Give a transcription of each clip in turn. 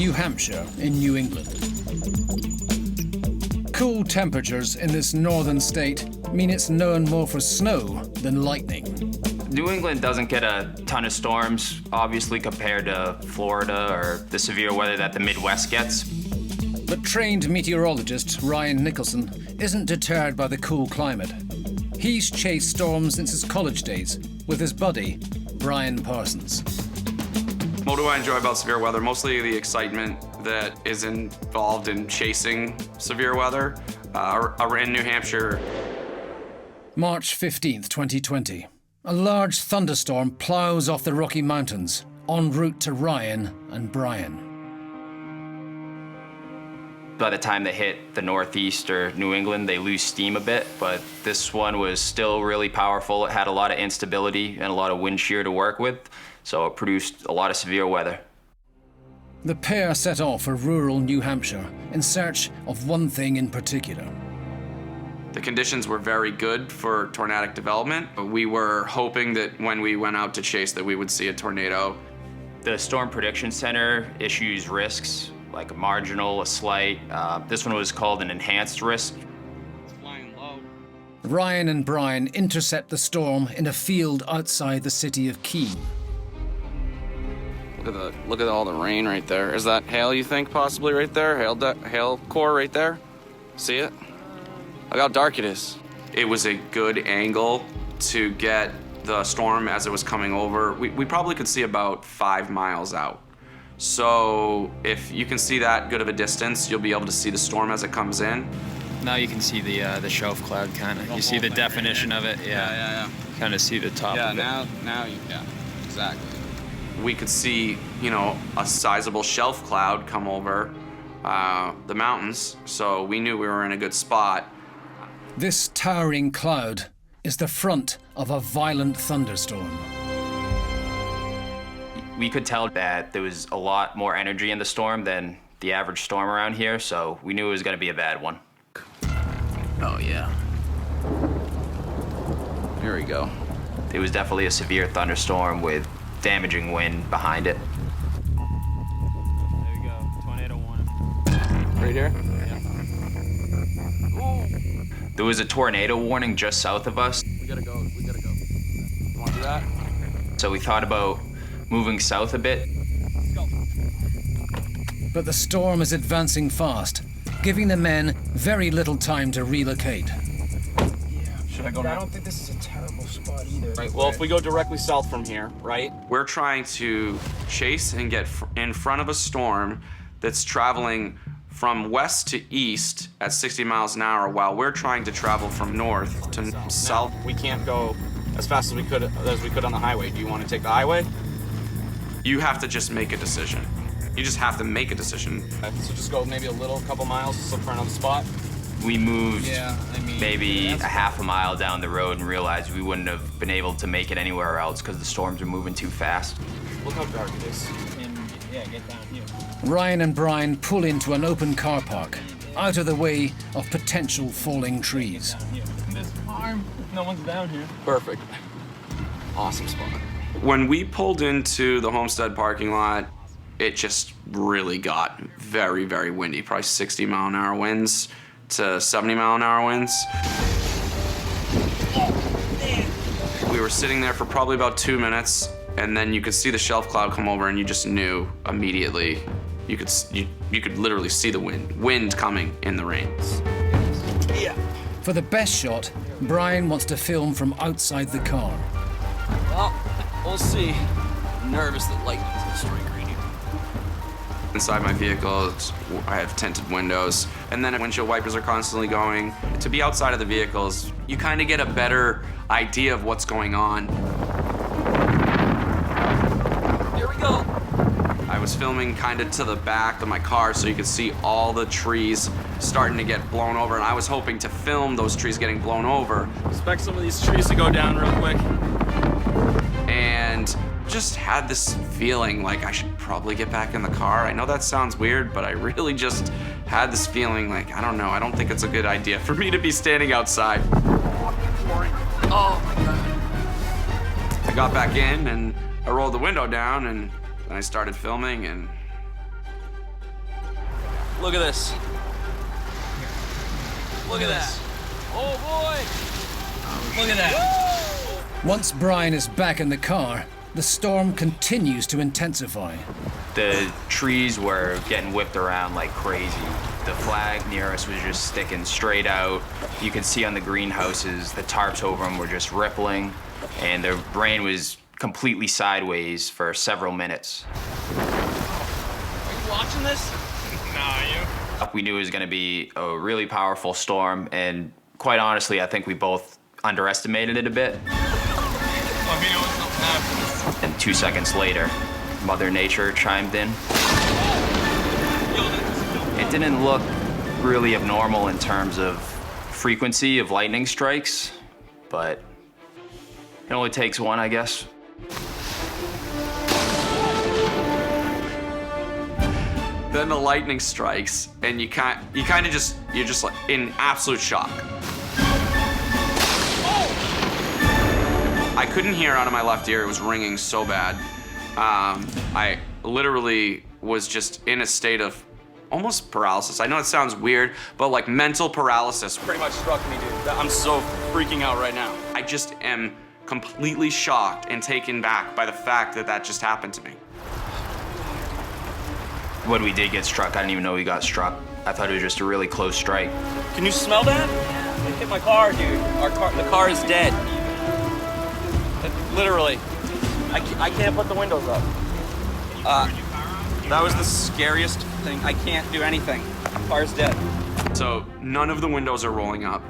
New Hampshire in New England. Cool temperatures in this northern state mean it's known more for snow than lightning. New England doesn't get a ton of storms, obviously, compared to Florida or the severe weather that the Midwest gets. But trained meteorologist Ryan Nicholson isn't deterred by the cool climate. He's chased storms since his college days with his buddy, Brian Parsons. What do I enjoy about severe weather? Mostly the excitement that is involved in chasing severe weather. In New Hampshire. March 15th, 2020. A large thunderstorm plows off the Rocky Mountains, en route to Ryan and Brian. By the time they hit the Northeast or New England, they lose steam a bit, but this one was still really powerful. It had a lot of instability and a lot of wind shear to work with, so it produced a lot of severe weather. The pair set off for rural New Hampshire in search of one thing in particular. The conditions were very good for tornadic development. We were hoping that when we went out to chase that we would see a tornado. The Storm Prediction Center issues risks, like a marginal, a slight. This one was called an enhanced risk. It's flying low. Ryan and Brian intercept the storm in a field outside the city of Keene. Look at all the rain right there. Is that hail, you think, possibly right there? Hail core right there? See it? Look how dark it is. It was a good angle to get the storm as it was coming over. We probably could see about 5 miles out. So if you can see that good of a distance, you'll be able to see the storm as it comes in. Now you can see the shelf cloud kind of. You see the definition of it. Yeah. Kind of see the top of it. Yeah, exactly. We could see, a sizable shelf cloud come over the mountains, so we knew we were in a good spot. This towering cloud is the front of a violent thunderstorm. We could tell that there was a lot more energy in the storm than the average storm around here, so we knew it was going to be a bad one. Oh, yeah. Here we go. It was definitely a severe thunderstorm with damaging wind behind it. There we go. Tornado warning. Right here? Yeah. There was a tornado warning just south of us. We gotta go. You wanna do that? So we thought about moving south a bit. Let's go. But the storm is advancing fast, giving the men very little time to relocate. Should I go I don't think this is a terrible spot either. Right, well, if we go directly south from here, right? We're trying to chase and get in front of a storm that's traveling from west to east at 60 miles an hour while we're trying to travel from north to south. We can't go as fast as we could on the highway. Do you want to take the highway? You have to just make a decision. You just have to make a decision. So just go maybe a couple miles, just look for another spot. We moved maybe a half a mile down the road and realized we wouldn't have been able to make it anywhere else because the storms are moving too fast. Look how dark it is. Get down here. Ryan and Brian pull into an open car park, out of the way of potential falling trees. This farm, no one's down here. Perfect. Awesome spot. When we pulled into the Homestead parking lot, it just really got very, very windy, probably 60 mile an hour winds to 70 mile an hour winds. We were sitting there for probably about 2 minutes, and then you could see the shelf cloud come over, and you just knew immediately. You could literally see the wind coming in the rain. Yeah. For the best shot, Brian wants to film from outside the car. Well, we'll see. I'm nervous that lightning's gonna strike right here. Inside my vehicle, I have tinted windows, and then windshield wipers are constantly going. To be outside of the vehicles, you kind of get a better idea of what's going on. Here we go. I was filming kind of to the back of my car so you could see all the trees starting to get blown over, and I was hoping to film those trees getting blown over. Expect some of these trees to go down real quick. And just had this feeling like I should probably get back in the car. I know that sounds weird, but I really just had this feeling like, I don't know, I don't think it's a good idea for me to be standing outside. Oh my God. I got back in and I rolled the window down and I started filming, and Look at this. Look at that. Oh boy. Look at that. Once Brian is back in the car, the storm continues to intensify. The trees were getting whipped around like crazy. The flag near us was just sticking straight out. You could see on the greenhouses, the tarps over them were just rippling, and the rain was completely sideways for several minutes. Are you watching this? We knew it was going to be a really powerful storm, and quite honestly, I think we both underestimated it a bit. And 2 seconds later, Mother Nature chimed in. It didn't look really abnormal in terms of frequency of lightning strikes, but it only takes one, I guess. Then the lightning strikes, and you're just like in absolute shock. I couldn't hear out of my left ear. It was ringing so bad. I literally was just in a state of almost paralysis. I know it sounds weird, but like mental paralysis. Pretty much struck me, dude. I'm so freaking out right now. I just am completely shocked and taken back by the fact that that just happened to me. When we did get struck, I didn't even know we got struck. I thought it was just a really close strike. Can you smell that? It hit my car, dude. The car is dead. Literally. I can't put the windows up. That was the scariest thing. I can't do anything. Car's dead. So none of the windows are rolling up.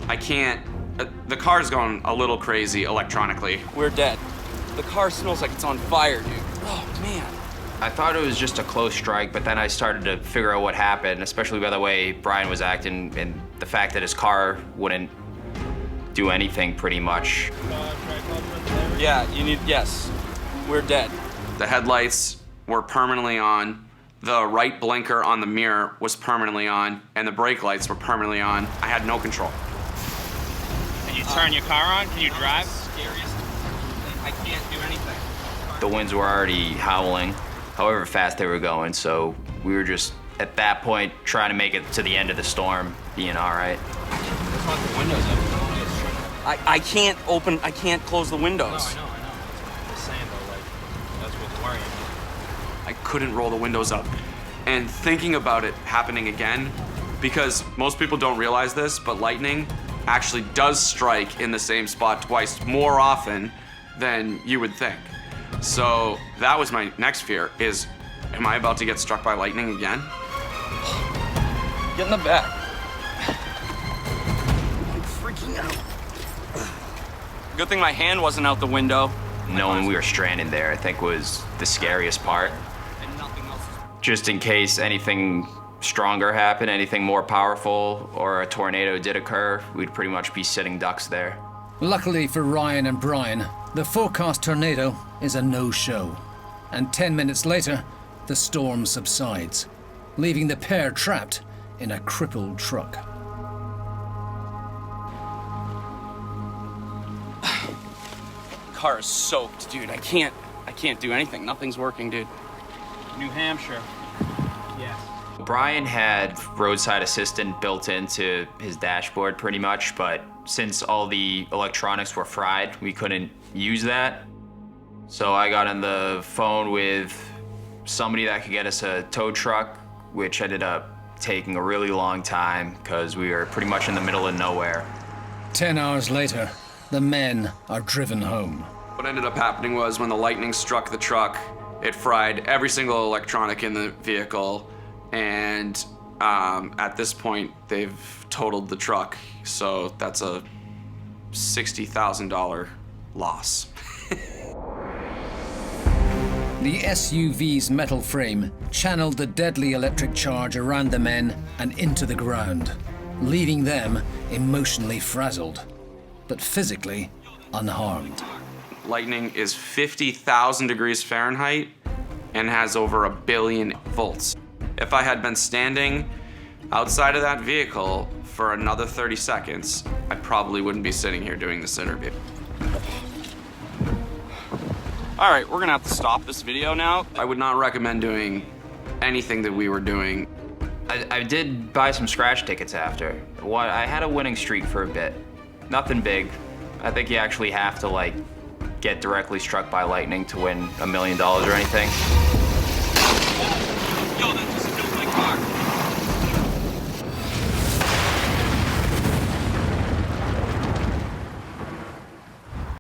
I can't, the car's going a little crazy electronically. We're dead. The car smells like it's on fire, dude. Oh, man. I thought it was just a close strike, but then I started to figure out what happened, especially by the way Brian was acting and the fact that his car wouldn't do anything pretty much. Yeah, yes. We're dead. The headlights were permanently on. The right blinker on the mirror was permanently on, and the brake lights were permanently on. I had no control. Can you turn your car on? Can you drive? Scariest thing. I can't do anything. The winds were already howling, however fast they were going, so we were just, at that point, trying to make it to the end of the storm, being all right. Let's lock the windows up. I can't close the windows. No, I know. I'm just saying though, like, that's what's worrying me. I couldn't roll the windows up. And thinking about it happening again, because most people don't realize this, but lightning actually does strike in the same spot twice more often than you would think. So that was my next fear, is, am I about to get struck by lightning again? Get in the back. I'm freaking out. Good thing my hand wasn't out the window. Knowing we were stranded there, I think was the scariest part. And nothing else. Just in case anything stronger happened, anything more powerful, or a tornado did occur, we'd pretty much be sitting ducks there. Luckily for Ryan and Brian, the forecast tornado is a no-show. And 10 minutes later, the storm subsides, leaving the pair trapped in a crippled truck. Car is soaked, dude. I can't do anything. Nothing's working, dude. New Hampshire. Yes. Brian had roadside assistant built into his dashboard pretty much, but since all the electronics were fried, we couldn't use that. So I got on the phone with somebody that could get us a tow truck, which ended up taking a really long time because we were pretty much in the middle of nowhere. 10 hours later, the men are driven home. What ended up happening was when the lightning struck the truck, it fried every single electronic in the vehicle, and at this point, they've totaled the truck, so that's a $60,000 loss. The SUV's metal frame channeled the deadly electric charge around the men and into the ground, leaving them emotionally frazzled, but physically unharmed. Lightning is 50,000 degrees Fahrenheit and has over 1 billion volts. If I had been standing outside of that vehicle for another 30 seconds, I probably wouldn't be sitting here doing this interview. All right, we're gonna have to stop this video now. I would not recommend doing anything that we were doing. I did buy some scratch tickets after. I had a winning streak for a bit. Nothing big. I think you actually have to like get directly struck by lightning to win $1 million or anything.